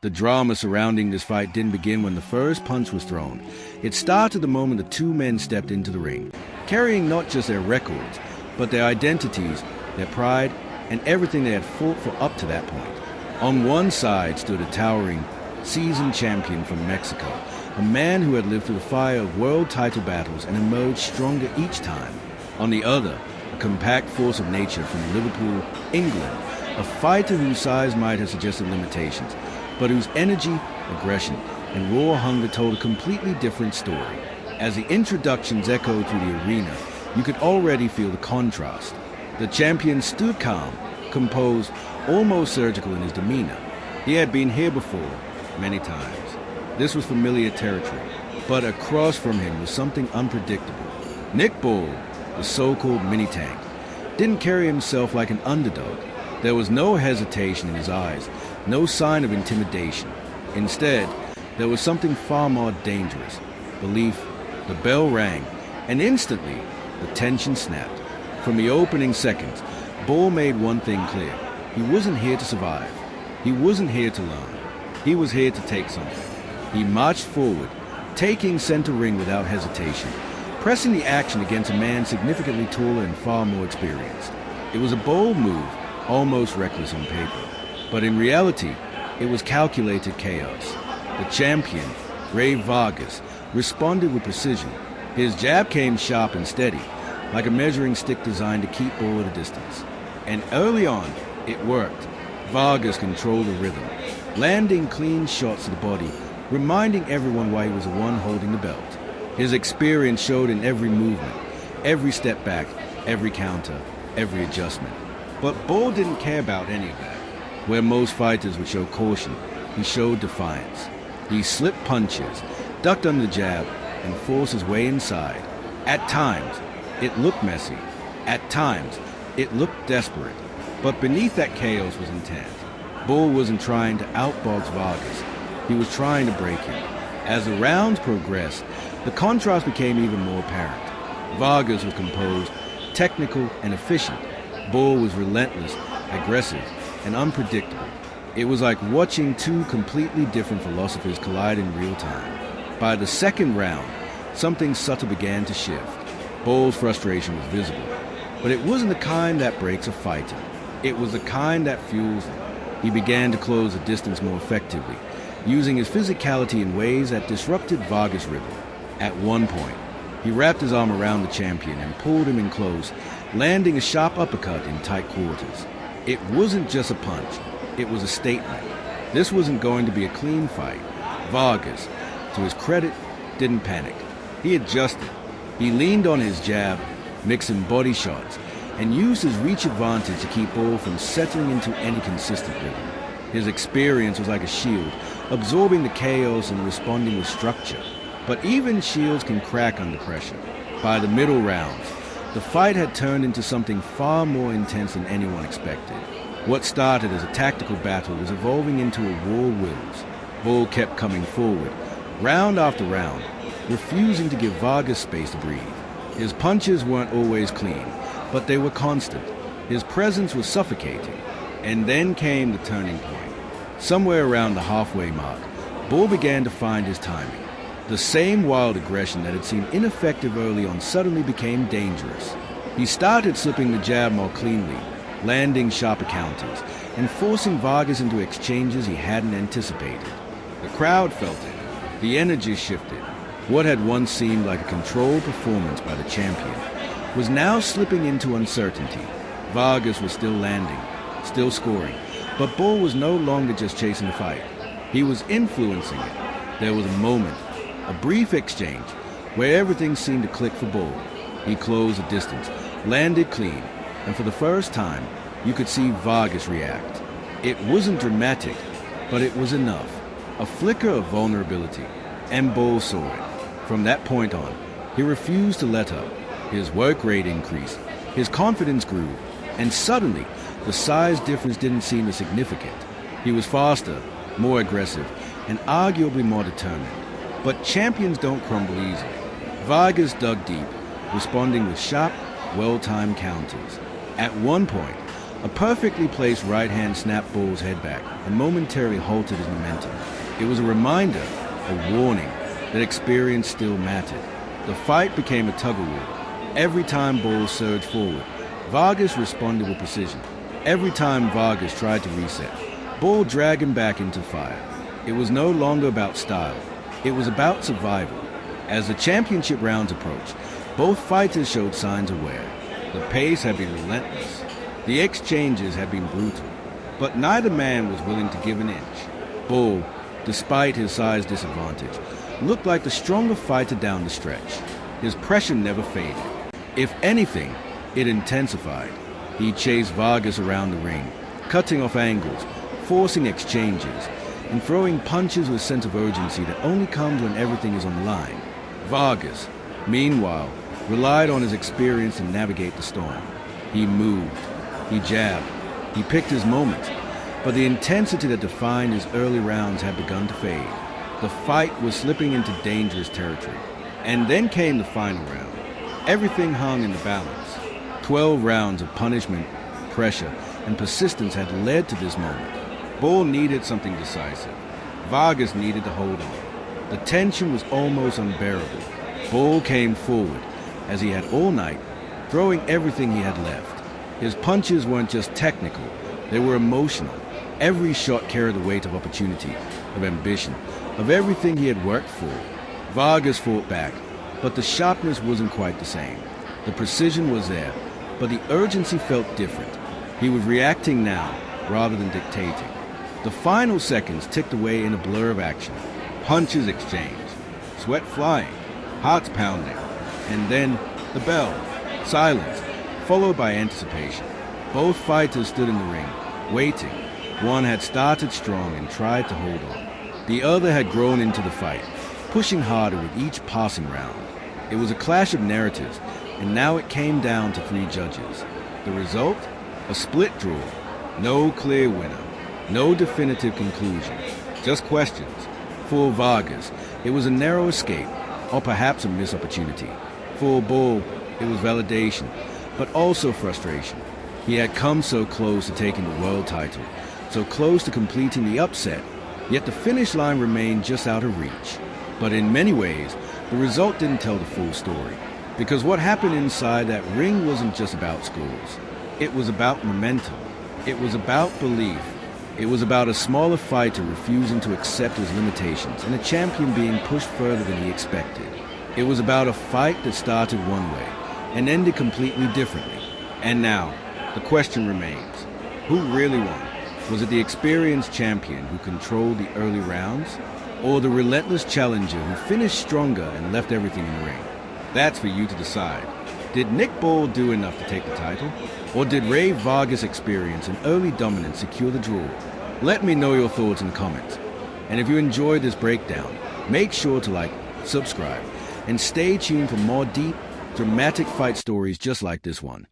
The drama surrounding this fight didn't begin when the first punch was thrown. It started the moment the two men stepped into the ring, carrying not just their records, but their identities, their pride, and everything they had fought for up to that point. On one side stood a towering, seasoned champion from Mexico, a man who had lived through the fire of world title battles and emerged stronger each time. On the other, a compact force of nature from Liverpool, England, a fighter whose size might have suggested limitations, but whose energy, aggression, and raw hunger told a completely different story. As the introductions echoed through the arena, you could already feel the contrast. The champion stood calm, composed, almost surgical in his demeanor. He had been here before, many times. This was familiar territory, but across from him was something unpredictable. Nick Bull, the so-called mini-tank, didn't carry himself like an underdog. There was no hesitation in his eyes, no sign of intimidation. Instead, there was something far more dangerous. Belief. The bell rang, and instantly, the tension snapped. From the opening seconds, Bull made one thing clear. He wasn't here to survive. He wasn't here to learn. He was here to take something. He marched forward, taking center ring without hesitation, pressing the action against a man significantly taller and far more experienced. It was a bold move, almost reckless on paper. But in reality, it was calculated chaos. The champion, Rey Vargas, responded with precision. His jab came sharp and steady, like a measuring stick designed to keep Bull at a distance. And early on, it worked. Vargas controlled the rhythm, landing clean shots to the body, reminding everyone why he was the one holding the belt. His experience showed in every movement, every step back, every counter, every adjustment. But Bull didn't care about any of that. Where most fighters would show caution, he showed defiance. He slipped punches, ducked under the jab, and forced his way inside. At times, it looked messy. At times, it looked desperate. But beneath that chaos was intent. Bull wasn't trying to outbox Vargas. He was trying to break him. As the rounds progressed, the contrast became even more apparent. Vargas was composed, technical, and efficient. Bull was relentless, aggressive, and unpredictable. It was like watching two completely different philosophers collide in real time. By the second round, something subtle began to shift. Bull's frustration was visible, but it wasn't the kind that breaks a fighter. It was the kind that fuels them. He began to close the distance more effectively, using his physicality in ways that disrupted Vargas' rhythm. At one point, he wrapped his arm around the champion and pulled him in close, landing a sharp uppercut in tight quarters. It wasn't just a punch, it was a statement. This wasn't going to be a clean fight. Vargas, to his credit, didn't panic. He adjusted. He leaned on his jab, mixing body shots, and used his reach advantage to keep Bull from settling into any consistent rhythm. His experience was like a shield, absorbing the chaos and responding with structure. But even shields can crack under pressure. By the middle rounds, the fight had turned into something far more intense than anyone expected. What started as a tactical battle was evolving into a war of wills. Bull kept coming forward, round after round, refusing to give Vargas space to breathe. His punches weren't always clean, but they were constant. His presence was suffocating. And then came the turning point. Somewhere around the halfway mark, Bull began to find his timing. The same wild aggression that had seemed ineffective early on suddenly became dangerous. He started slipping the jab more cleanly, landing sharper counters, and forcing Vargas into exchanges he hadn't anticipated. The crowd felt it. The energy shifted. What had once seemed like a controlled performance by the champion was now slipping into uncertainty. Vargas was still landing, still scoring, but Bull was no longer just chasing the fight. He was influencing it. There was a moment, a brief exchange, where everything seemed to click for Bull. He closed the distance, landed clean, and for the first time, you could see Vargas react. It wasn't dramatic, but it was enough. A flicker of vulnerability, and Bull saw it. From that point on, he refused to let up. His work rate increased, his confidence grew, and suddenly, the size difference didn't seem as significant. He was faster, more aggressive, and arguably more determined. But champions don't crumble easily. Vargas dug deep, responding with sharp, well-timed counters. At one point, A perfectly placed right hand snapped Bull's head back and momentarily halted his momentum. It was a reminder, a warning, that experience still mattered. The fight became a tug-of-war. Every time Bull surged forward, Vargas responded with precision. Every time Vargas tried to reset, Bull dragged him back into fire. It was no longer about style. It was about survival. As the championship rounds approached, both fighters showed signs of wear. The pace had been relentless. The exchanges had been brutal. But neither man was willing to give an inch. Bull, despite his size disadvantage, looked like the stronger fighter down the stretch. His pressure never faded. If anything, it intensified. He chased Vargas around the ring, cutting off angles, forcing exchanges, and throwing punches with a sense of urgency that only comes when everything is on the line. Vargas, meanwhile, relied on his experience to navigate the storm. He moved, he jabbed, he picked his moments, but the intensity that defined his early rounds had begun to fade. The fight was slipping into dangerous territory. And then came the final round. Everything hung in the balance. 12 rounds of punishment, pressure, and persistence had led to this moment. Bull needed something decisive. Vargas needed to hold on. The tension was almost unbearable. Bull came forward, as he had all night, throwing everything he had left. His punches weren't just technical, they were emotional. Every shot carried the weight of opportunity, of ambition, of everything he had worked for. Vargas fought back, but the sharpness wasn't quite the same. The precision was there, but the urgency felt different. He was reacting now, rather than dictating. The final seconds ticked away in a blur of action. Punches exchanged, sweat flying, hearts pounding, and then the bell. Silence, followed by anticipation. Both fighters stood in the ring, waiting. One had started strong and tried to hold on. The other had grown into the fight, pushing harder with each passing round. It was a clash of narratives, and now it came down to 3 judges. The result? A split draw. No clear winner. No definitive conclusion. Just questions. For Vargas, it was a narrow escape, or perhaps a missed opportunity. For Bull, it was validation, but also frustration. He had come so close to taking the world title, so close to completing the upset, yet the finish line remained just out of reach. But in many ways, the result didn't tell the full story, because what happened inside that ring wasn't just about scores. It was about momentum. It was about belief. It was about a smaller fighter refusing to accept his limitations and a champion being pushed further than he expected. It was about a fight that started one way and ended completely differently. And now, the question remains, who really won? Was it the experienced champion who controlled the early rounds, or the relentless challenger who finished stronger and left everything in the ring? That's for you to decide. Did Nick Bull do enough to take the title? Or did Rey Vargas' experience and early dominance secure the draw? Let me know your thoughts in the comments. And if you enjoyed this breakdown, make sure to like, subscribe, and stay tuned for more deep, dramatic fight stories just like this one.